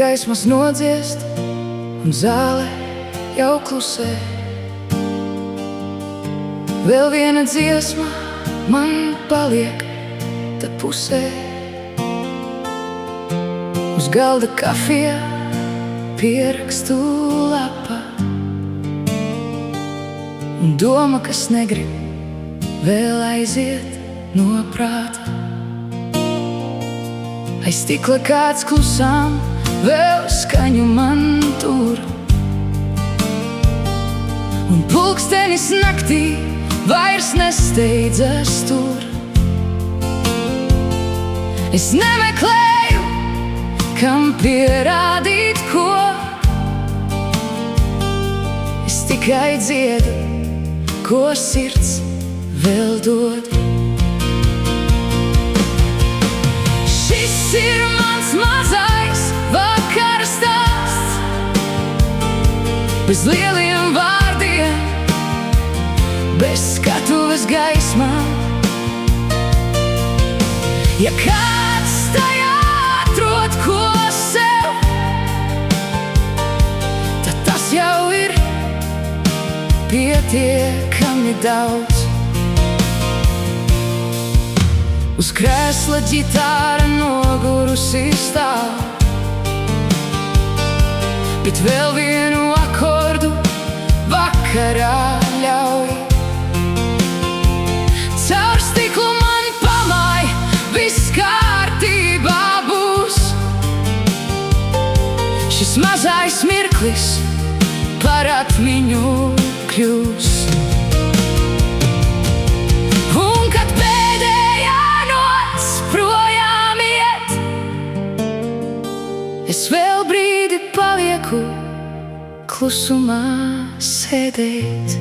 gaismas nodziest un zāle jau klusē. Vēl viena dziesma man paliek te pusē. Uz galda kafija, pierakstu lapa un doma, kas negrib vēl aiziet no prāta. Aiz stikla kāds klusām vēl skaņu man tur, un pulkstenis naktī vairs nesteidzas tur. Es nemeklēju, kam pierādīt ko, es tikai dziedu, ko sirds vēl dod. Šis ir mans mazais vakara stāsts, bez lieliem vārdiem, bez skatuves gaismām. Ja kāds tajā atrod ko sev, tad tas jau ir pietiekami daudz. Uz krēsla ģitāra nogurusi stāv, bet vēl vienu akordu vakarā ļauj. Caur stiklu man pamāj, viss kārtībā būs. Šis mazais mirklis par atmiņu kļūs. Un kad pēdējā nots projām iet, es vēl brīdi palieku klusumā sēdēt.